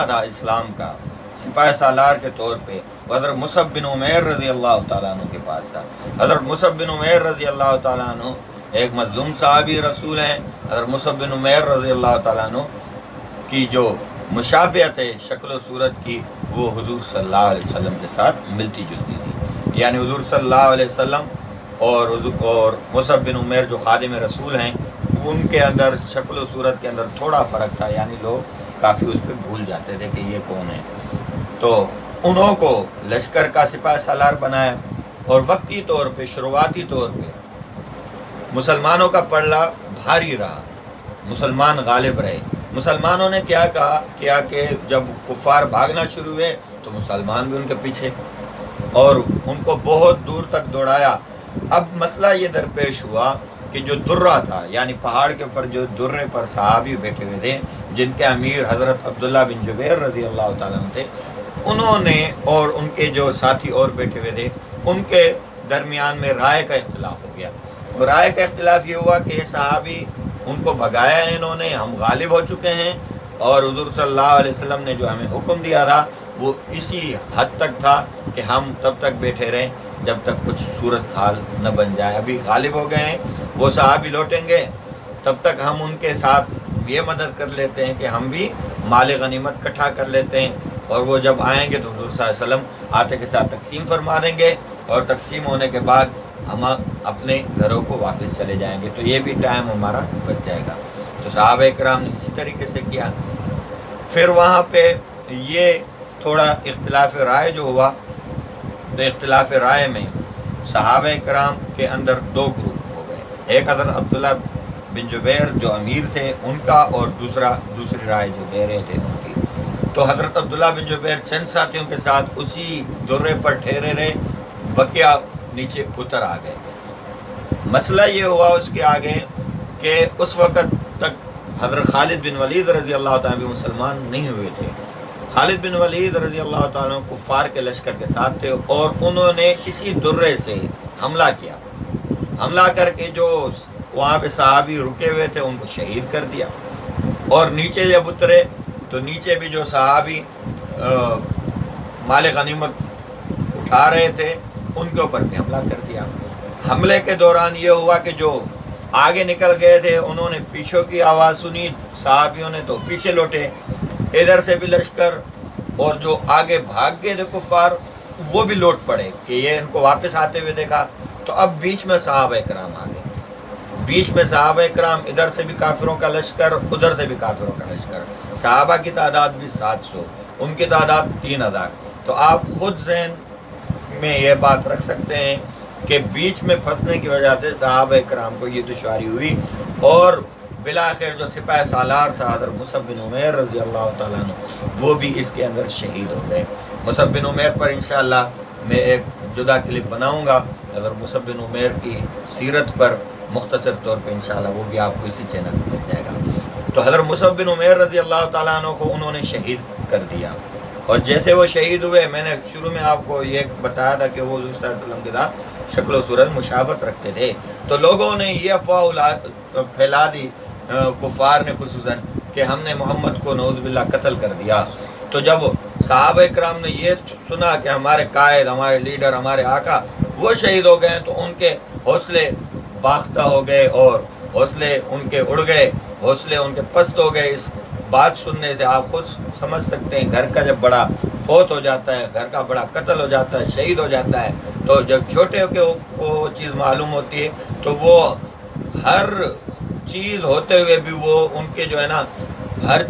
تھا اسلام کا سپاہ سالار کے طور پہ، وہ حضرت مصعب بن عمیر رضی اللہ تعالیٰ عنہ کے پاس تھا۔ حضرت مصعب بن عمیر رضی اللہ تعالیٰ عنہ ایک مظلوم صحابی رسول ہیں۔ حضرت مصعب بن عمیر رضی اللہ تعالیٰ عنہ کی جو مشابہت ہے شکل و صورت کی، وہ حضور صلی اللہ علیہ وسلم کے ساتھ ملتی جلتی تھی، یعنی حضور صلی اللہ علیہ وسلم اور مصعب بن عمیر جو خادم رسول ہیں، ان کے اندر شکل و صورت کے اندر تھوڑا فرق تھا، یعنی لوگ کافی اس پہ بھول جاتے تھے کہ یہ کون ہے۔ تو انہوں کو لشکر کا سپاہ سالار بنایا، اور وقتی طور پہ شروعاتی طور پہ مسلمانوں کا پلڑا بھاری رہا، مسلمان غالب رہے۔ مسلمانوں نے کیا کیا کہ جب کفار بھاگنا شروع ہوئے تو مسلمان بھی ان کے پیچھے، اور ان کو بہت دور تک دوڑایا۔ اب مسئلہ یہ درپیش ہوا کہ جو درہ تھا، یعنی پہاڑ کے اوپر جو درے پر صحابی بیٹھے ہوئے تھے، جن کے امیر حضرت عبداللہ بن جبیر رضی اللہ تعالیٰ عنہ تھے، انہوں نے اور ان کے جو ساتھی اور بیٹھے ہوئے تھے، ان کے درمیان میں رائے کا اختلاف ہو گیا۔ رائے کا اختلاف یہ ہوا کہ یہ صحابی ان کو بھگایا ہے انہوں نے، ہم غالب ہو چکے ہیں، اور حضور صلی اللہ علیہ وسلم نے جو ہمیں حکم دیا تھا وہ اسی حد تک تھا کہ ہم تب تک بیٹھے رہیں جب تک کچھ صورت حال نہ بن جائے۔ ابھی غالب ہو گئے ہیں، وہ صحابی لوٹیں گے، تب تک ہم ان کے ساتھ یہ مدد کر لیتے ہیں کہ ہم بھی مال غنیمت اکٹھا کر لیتے ہیں، اور وہ جب آئیں گے تو حضور صلی اللہ علیہ وسلم آتے کے ساتھ تقسیم فرما دیں گے، اور تقسیم ہونے کے بعد ہم اپنے گھروں کو واپس چلے جائیں گے، تو یہ بھی ٹائم ہمارا بچ جائے گا۔ تو صحابہ کرام نے اسی طریقے سے کیا۔ پھر وہاں پہ یہ تھوڑا اختلاف رائے جو ہوا، تو اختلاف رائے میں صحابہ کرام کے اندر دو گروپ ہو گئے، ایک حضرت عبداللہ بن جبیر جو امیر تھے ان کا، اور دوسری رائے جو دے رہے تھے ان کی۔ تو حضرت عبداللہ بن جبیر چند ساتھیوں کے ساتھ اسی درے پر ٹھہرے رہے، بقیہ نیچے اتر آ گئے۔ مسئلہ یہ ہوا اس کے آگے کہ اس وقت تک حضرت خالد بن ولید رضی اللہ تعالیٰ بھی مسلمان نہیں ہوئے تھے۔ خالد بن ولید رضی اللہ تعالیٰ کفار کے لشکر کے ساتھ تھے، اور انہوں نے اسی درے سے حملہ کیا، حملہ کر کے جو وہاں پہ صحابی رکے ہوئے تھے ان کو شہید کر دیا، اور نیچے جب اترے تو نیچے بھی جو صحابی مال غنیمت اٹھا رہے تھے ان کے اوپر بھی حملہ کر دیا۔ حملے کے دوران یہ ہوا کہ جو آگے نکل گئے تھے انہوں نے پیچھوں کی آواز سنی، صحابیوں نے تو پیچھے لوٹے، ادھر سے بھی لشکر، اور جو آگے بھاگ گئے تھے کفار وہ بھی لوٹ پڑے کہ یہ ان کو واپس آتے ہوئے دیکھا۔ تو اب بیچ میں صحابہ کرام آ گئے، بیچ میں صحابہ کرام، ادھر سے بھی کافروں کا لشکر، ادھر سے بھی کافروں کا لشکر۔ صحابہ کی تعداد بھی 700، ان کی تعداد 3000۔ تو آپ خود ذہن میں یہ بات رکھ سکتے ہیں کہ بیچ میں پھنسنے کی وجہ سے صحابہ کرام کو یہ دشواری ہوئی، اور بالآخر جو سپاہ سالار تھا حضرت مصعب بن عمیر رضی اللہ تعالیٰ عنہ، وہ بھی اس کے اندر شہید ہو گئے۔ مصعب بن عمیر پر انشاءاللہ میں ایک جدا کلپ بناؤں گا، حضرت مصعب بن عمیر کی سیرت پر مختصر طور پہ انشاءاللہ، وہ بھی آپ کو اسی چینل پہ مل جائے گا۔ تو حضرت مصعب بن عمیر رضی اللہ تعالیٰ عنہ کو انہوں نے شہید کر دیا، اور جیسے وہ شہید ہوئے، میں نے شروع میں آپ کو یہ بتایا تھا کہ وہ حضور صلی اللہ علیہ وسلم کے ساتھ شکل و صورت مشابہت رکھتے تھے، تو لوگوں نے یہ افواہ پھیلا دی، کفار نے خصوصاً، کہ ہم نے محمد کو نعوذ باللہ قتل کر دیا۔ تو جب صحابہ کرام نے یہ سنا کہ ہمارے قائد، ہمارے لیڈر، ہمارے آقا وہ شہید ہو گئے، تو ان کے حوصلے باختہ ہو گئے، اور حوصلے ان کے اڑ گئے، حوصلے ان کے پست ہو گئے۔ اس بات سننے سے آپ خود سمجھ سکتے ہیں، گھر کا جب بڑا فوت ہو جاتا ہے، گھر کا بڑا قتل ہو جاتا ہے، شہید ہو جاتا ہے، تو جب چھوٹے کو چیز معلوم ہوتی ہے تو وہ ہر چیز ہوتے ہوئے بھی وہ ان کے جو ہے نا ہر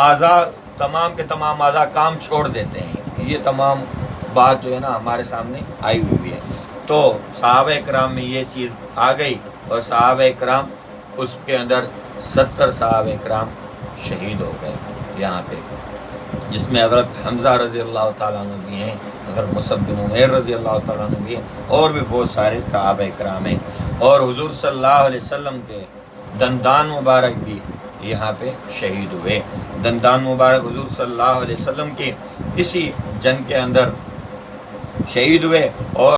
اعضاء، تمام کے تمام اعضاء کام چھوڑ دیتے ہیں۔ یہ تمام بات جو ہے نا ہمارے سامنے آئی ہوئی ہے۔ تو صحابہ کرام میں یہ چیز آ گئی، اور صحابہ کرام اس کے اندر 70 صحابہ کرام شہید ہو گئے یہاں پہ، جس میں حضرت حمزہ رضی اللہ تعالیٰ عنہ بھی ہیں، حضرت مصعب بن عمیر رضی اللہ تعالیٰ عنہ بھی ہیں، اور بھی بہت سارے صحابہ کرام ہیں، اور حضور صلی اللہ علیہ وسلم کے دندان مبارک بھی یہاں پہ شہید ہوئے۔ دندان مبارک حضور صلی اللہ علیہ وسلم کی اسی جنگ کے اندر شہید ہوئے، اور